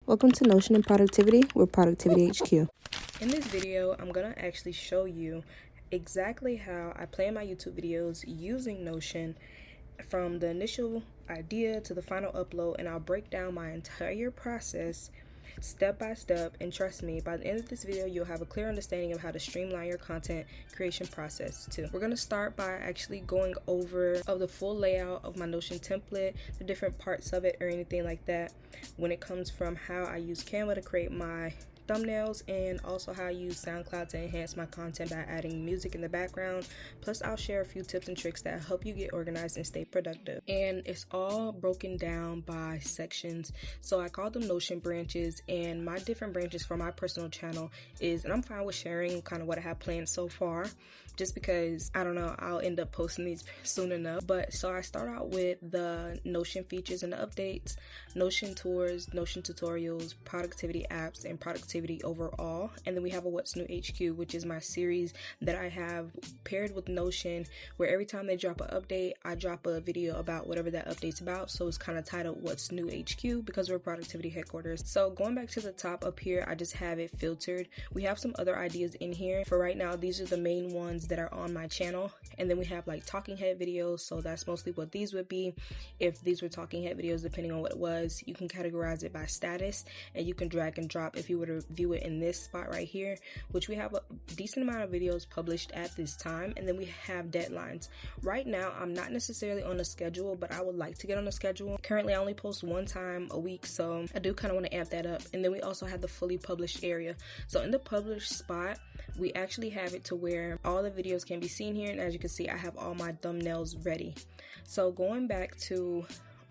Welcome to Notion and Productivity with Productivity HQ. In this video, I'm going to actually show you exactly how I plan my YouTube videos using Notion from the initial idea to the final upload, and I'll break down my entire process step by step, and trust me, by the end of this video you'll have a clear understanding of how to streamline your content creation process too. We're going to start by actually going over the full layout of my Notion template, the different parts of it or anything like that, when it comes from how I use Canva to create my thumbnails, and also how I use SoundCloud to enhance my content by adding music in the background. Plus I'll share a few tips and tricks that help you get organized and stay productive. And it's all broken down by sections, so I call them Notion branches, and my different branches for my personal channel is, and I'm fine with sharing kind of what I have planned so far, just because I don't know, I'll end up posting these soon enough. But so I start out with the Notion features and the updates, Notion tours, Notion tutorials, productivity apps, and productivity overall. And then we have a What's New HQ, which is my series that I have paired with Notion, where every time they drop an update, I drop a video about whatever that update's about. So it's kind of titled What's New HQ because we're productivity headquarters. So going back to the top up here, I just have it filtered. We have some other ideas in here. For right now, these are the main ones that are on my channel. And then we have like talking head videos, so that's mostly what these would be. If these were talking head videos, depending on what it was, you can categorize it by status, and you can drag and drop if you were to view it in this spot right here, which we have a decent amount of videos published at this time. And then we have deadlines. Right now I'm not necessarily on a schedule, but I would like to get on a schedule. Currently I only post one time a week, so I do kind of want to amp that up. And then we also have the fully published area. So in the published spot, we actually have it to where all the videos can be seen here, and as you can see, I have all my thumbnails ready. So going back to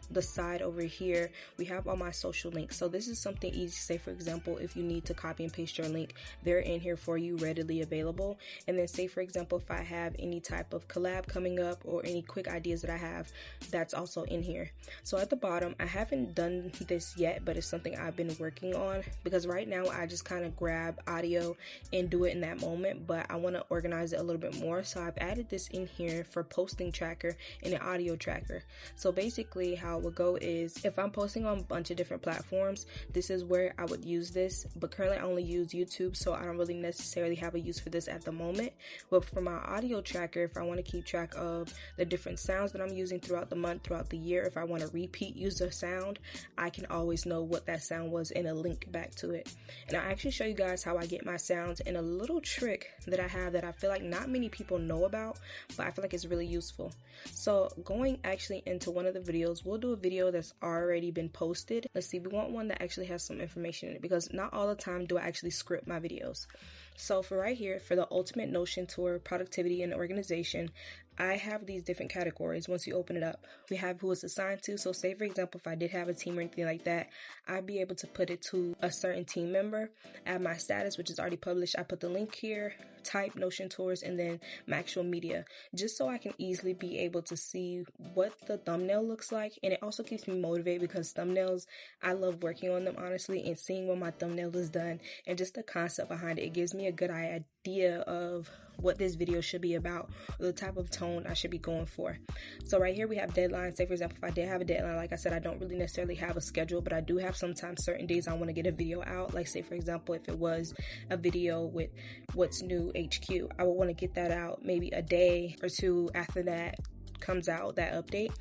the side over here, we have all my social links. So this is something easy. Say for example, if you need to copy and paste your link, they're in here for you, readily available. And then say for example, if I have any type of collab coming up or any quick ideas that I have, that's also in here. So at the bottom, I haven't done this yet, but it's something I've been working on, because right now I just kind of grab audio and do it in that moment, but I want to organize it a little bit more. So I've added this in here for posting tracker and an audio tracker. So basically how it would go is, if I'm posting on a bunch of different platforms, this is where I would use this. But currently I only use YouTube, so I don't really necessarily have a use for this at the moment. But for my audio tracker, if I want to keep track of the different sounds that I'm using throughout the month, throughout the year, if I want to repeat use a sound, I can always know what that sound was and a link back to it. And I'll actually show you guys how I get my sounds, and a little trick that I have that I feel like not many people know about, but I feel like it's really useful. So going actually into one of the videos, we'll do a video that's already been posted. Let's see, we want one that actually has some information in it, because not all the time do I actually script my videos. So for right here, for the Ultimate Notion Tour, Productivity and Organization, I have these different categories. Once you open it up, we have who it's assigned to. So say for example, if I did have a team or anything like that, I'd be able to put it to a certain team member. Add my status, which is already published. I put the link here, type Notion Tours, and then my actual media, just so I can easily be able to see what the thumbnail looks like. And it also keeps me motivated, because thumbnails, I love working on them honestly, and seeing when my thumbnail is done and just the concept behind it, it gives me a good idea of what this video should be about, or the type of tone I should be going for. So right here we have deadlines. Say for example, if I did have a deadline, like I said, I don't really necessarily have a schedule, but I do have sometimes certain days I want to get a video out. Like say for example, if it was a video with What's New HQ, I would want to get that out maybe a day or two after that comes out, that update.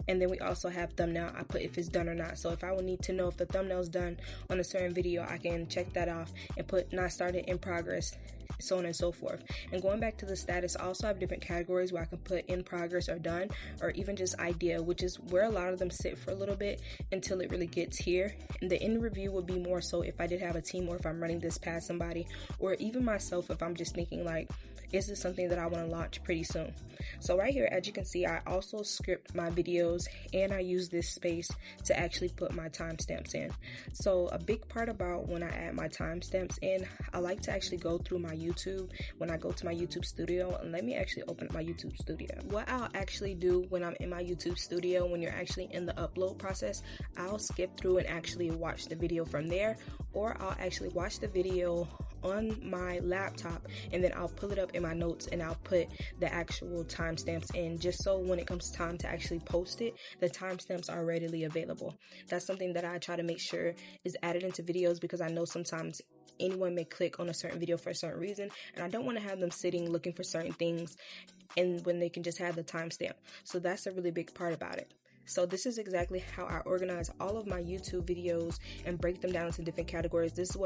And then we also have thumbnail. I put if it's done or not. So if I would need to know if the thumbnail's done on a certain video, I can check that off and put not started, in progress, so on and so forth. And going back to the status, I also have different categories where I can put in progress or done, or even just idea, which is where a lot of them sit for a little bit until it really gets here. And the end review would be more so if I did have a team, or if I'm running this past somebody, or even myself, if I'm just thinking like, is this something that I want to launch pretty soon? So right here, as you can see, I also script my videos, and I use this space to actually put my timestamps in. So a big part about when I add my timestamps in, I like to actually go through my YouTube when I go to my YouTube studio. And let me actually open up my YouTube studio. What I'll actually do when I'm in my YouTube studio, when you're actually in the upload process, I'll skip through and actually watch the video from there, or I'll actually watch the video on my laptop, and then I'll pull it up in my notes and I'll put the actual timestamps in, just so when it comes time to actually post it, the timestamps are readily available. That's something that I try to make sure is added into videos, because I know sometimes anyone may click on a certain video for a certain reason, and I don't want to have them sitting looking for certain things and when they can just have the timestamp. So that's a really big part about it. So this is exactly how I organize all of my YouTube videos and break them down into different categories. This is how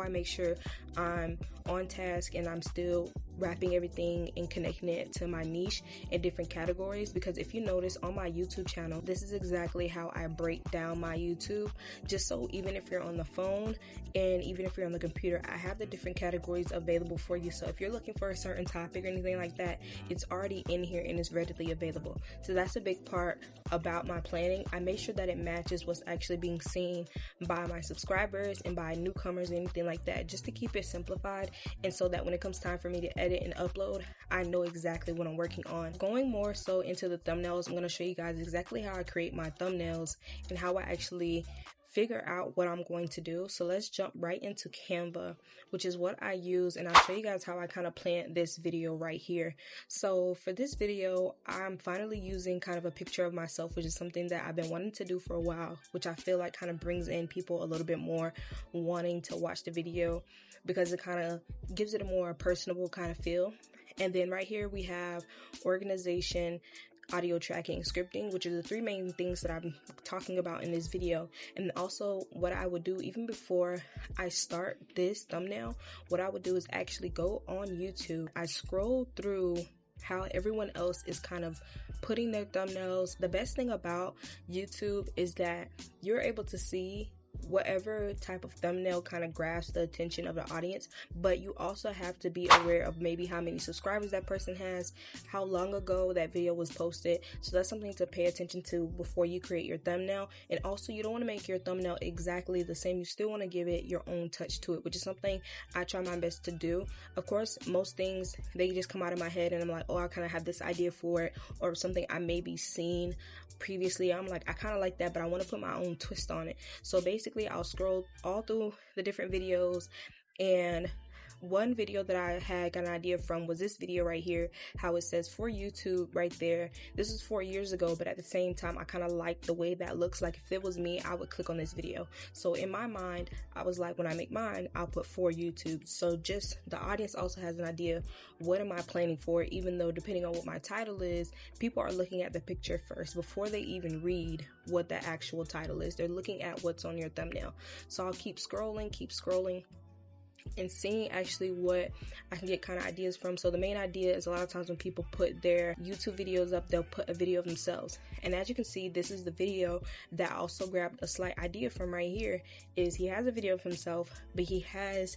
I make sure I'm on task and I'm still wrapping everything and connecting it to my niche in different categories. Because if you notice on my YouTube channel, this is exactly how I break down my YouTube, just so even if you're on the phone and even if you're on the computer, I have the different categories available for you. So if you're looking for a certain topic or anything like that, it's already in here and it's readily available. So that's a big part about my planning. I make sure that it matches what's actually being seen by my subscribers and by newcomers and anything like that, just to keep it simplified, and so that when it comes time for me to edit and upload, I know exactly what I'm working on. Going more so into the thumbnails, I'm going to show you guys exactly how I create my thumbnails and how I actually figure out what I'm going to do. So let's jump right into Canva, which is what I use, and I'll show you guys how I kind of planned this video right here. So for this video, I'm finally using kind of a picture of myself, which is something that I've been wanting to do for a while, which I feel like kind of brings in people a little bit more wanting to watch the video, because it kind of gives it a more personable kind of feel. And then right here we have organization, audio tracking, scripting, which are the three main things that I'm talking about in this video. And also what I would do even before I start this thumbnail, what I would do is actually go on YouTube. I scroll through how everyone else is kind of putting their thumbnails. The best thing about YouTube is that you're able to see whatever type of thumbnail kind of grabs the attention of the audience, but you also have to be aware of maybe how many subscribers that person has, how long ago that video was posted. So that's something to pay attention to before you create your thumbnail. And also, you don't want to make your thumbnail exactly the same. You still want to give it your own touch to it, which is something I try my best to do. Of course, most things, they just come out of my head and I'm like, oh, I kind of have this idea for it, or something I maybe seen previously. I'm like, I kind of like that, but I want to put my own twist on it. So basically, I'll scroll all through the different videos, and one video that I had got an idea from was this video right here, how it says for YouTube right there. This is 4 years ago, but at the same time, I kind of like the way that looks. Like if it was me, I would click on this video. So in my mind, I was like, when I make mine, I'll put for YouTube. So just the audience also has an idea, what am I planning for? Even though depending on what my title is, people are looking at the picture first before they even read what the actual title is. They're looking at what's on your thumbnail. So I'll keep scrolling, and seeing actually what I can get kind of ideas from. So the main idea is a lot of times when people put their YouTube videos up, they'll put a video of themselves. And as you can see, this is the video that I also grabbed a slight idea from right here. Is he has a video of himself, but he has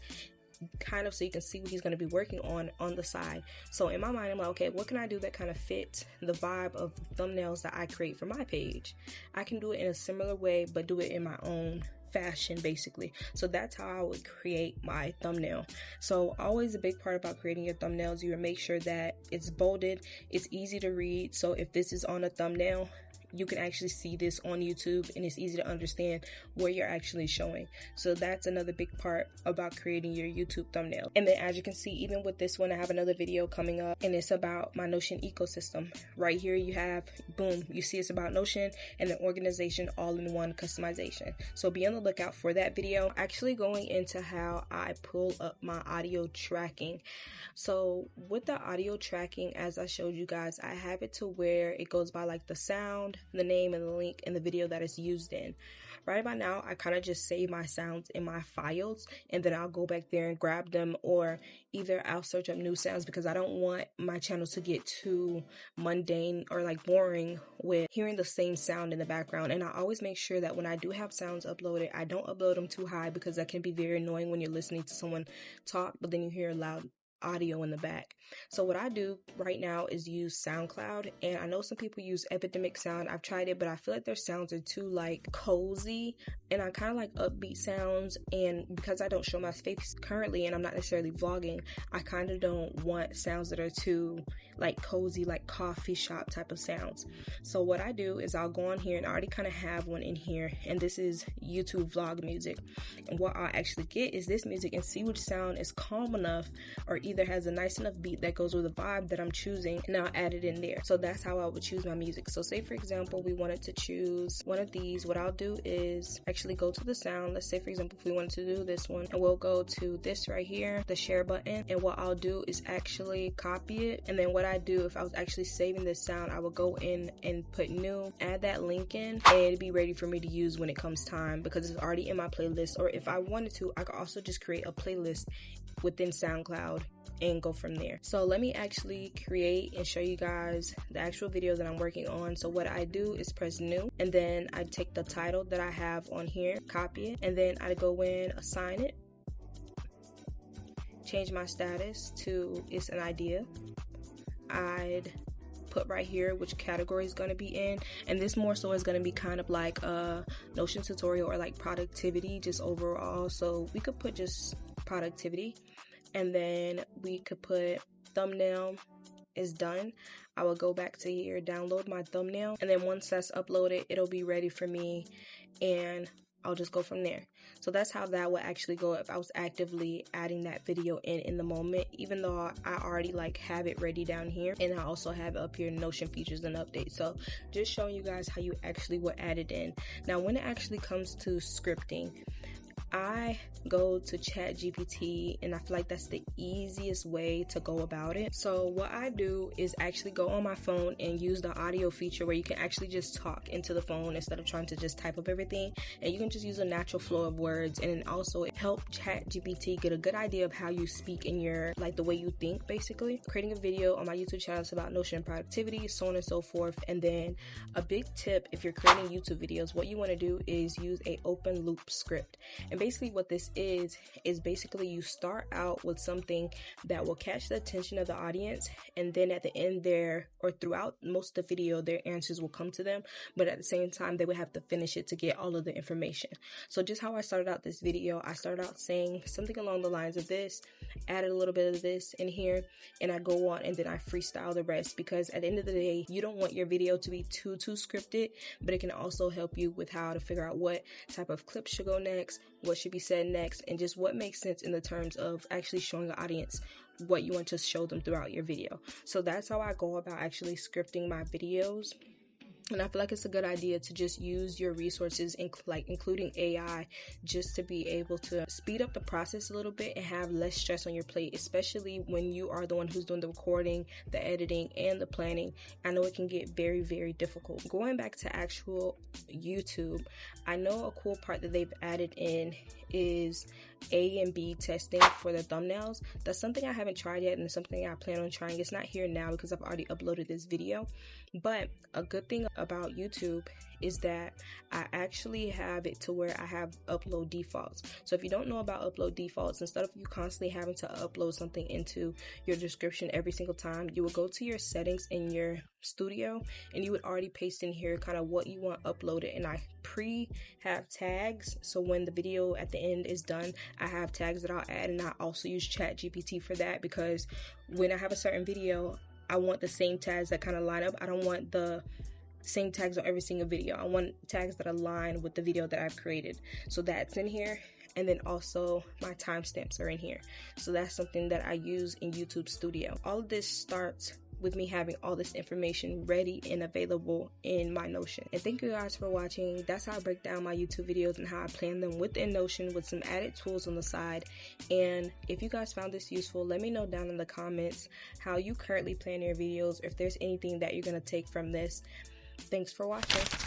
kind of, so you can see what he's going to be working on the side. So in my mind, I'm like, okay, what can I do that kind of fits the vibe of thumbnails that I create for my page? I can do it in a similar way, but do it in my own fashion, basically. So that's how I would create my thumbnail. So always a big part about creating your thumbnails, you make sure that it's bolded, it's easy to read. So if this is on a thumbnail, you can actually see this on YouTube and it's easy to understand where you're actually showing. So that's another big part about creating your YouTube thumbnail. And then as you can see, even with this one, I have another video coming up and it's about my Notion ecosystem. Right here you have, boom, you see it's about Notion and then organization all in one customization. So be on the lookout for that video. Actually going into how I pull up my audio tracking. So with the audio tracking, as I showed you guys, I have it to where it goes by like the sound, the name, and the link, and the video that it's used in. Right about now, I kind of just save my sounds in my files, and then I'll go back there and grab them, or either I'll search up new sounds, because I don't want my channel to get too mundane or like boring with hearing the same sound in the background. And I always make sure that when I do have sounds uploaded, I don't upload them too high, because that can be very annoying when you're listening to someone talk, but then you hear a loud audio in the back. So what I do right now is use SoundCloud, and I know some people use Epidemic Sound. I've tried it, but I feel like their sounds are too like cozy, and I kind of like upbeat sounds, and because I don't show my face currently and I'm not necessarily vlogging, I kind of don't want sounds that are too like cozy, like coffee shop type of sounds. So what I do is I'll go on here, and I already kind of have one in here, and this is YouTube vlog music, and what I'll actually get is this music and see which sound is calm enough or either has a nice enough beat that goes with the vibe that I'm choosing, and I'll add it in there. So that's how I would choose my music. So say for example we wanted to choose one of these, what I'll do is actually go to the sound. Let's say for example if we wanted to do this one, and we'll go to this right here, the share button, and what I'll do is actually copy it, and then what I do, if I was actually saving this sound, I would go in and put new, add that link in, and it'd be ready for me to use when it comes time because it's already in my playlist. Or if I wanted to, I could also just create a playlist within SoundCloud and go from there. So let me actually create and show you guys the actual video that I'm working on. So what I do is press new, and then I take the title that I have on here, copy it, and then I go in, assign it, change my status to it's an idea. I'd put right here which category is going to be in, and this more so is going to be kind of like a Notion tutorial or like productivity just overall. So we could put just productivity, and then we could put thumbnail is done. I will go back to here, download my thumbnail, and then once that's uploaded, it'll be ready for me, and I'll just go from there. So that's how that would actually go if I was actively adding that video in the moment, even though I already like have it ready down here, and I also have it up here, Notion features and updates. So just showing you guys how you actually would add it in. Now when it actually comes to scripting, I go to ChatGPT, and I feel like that's the easiest way to go about it. So what I do is actually go on my phone and use the audio feature where you can actually just talk into the phone instead of trying to just type up everything, and you can just use a natural flow of words, and it also help ChatGPT get a good idea of how you speak in your, like the way you think basically. Creating a video on my YouTube channel is about Notion and productivity, so on and so forth. And then a big tip, if you're creating YouTube videos, what you want to do is use a open loop script. And basically what this is basically you start out with something that will catch the attention of the audience, and then at the end there, or throughout most of the video, their answers will come to them, but at the same time they would have to finish it to get all of the information. So just how I started out this video, I started out saying something along the lines of this, added a little bit of this in here, and I go on and then I freestyle the rest, because at the end of the day, you don't want your video to be too scripted, but it can also help you with how to figure out what type of clips should go next, what should be said next, and just what makes sense in the terms of actually showing the audience what you want to show them throughout your video. So that's how I go about actually scripting my videos. And I feel like it's a good idea to just use your resources, including AI, just to be able to speed up the process a little bit and have less stress on your plate, especially when you are the one who's doing the recording, the editing, and the planning. I know it can get very, very difficult. Going back to actual YouTube, I know a cool part that they've added in is A and B testing for the thumbnails. That's something I haven't tried yet, and it's something I plan on trying. It's not here now because I've already uploaded this video. But a good thing about YouTube is that I actually have it to where I have upload defaults. So if you don't know about upload defaults, instead of you constantly having to upload something into your description every single time, you would go to your settings in your studio, and you would already paste in here kind of what you want uploaded. And I have tags, so when the video at the end is done, I have tags that I'll add, and I also use ChatGPT for that, because when I have a certain video, I want the same tags that kind of line up. I don't want the same tags on every single video. I want tags that align with the video that I've created. So that's in here. And then also my timestamps are in here. So that's something that I use in YouTube Studio. All of this starts with me having all this information ready and available in my Notion. And thank you guys for watching. That's how I break down my YouTube videos and how I plan them within Notion with some added tools on the side. And if you guys found this useful, let me know down in the comments how you currently plan your videos, or if there's anything that you're going to take from this. Thanks for watching.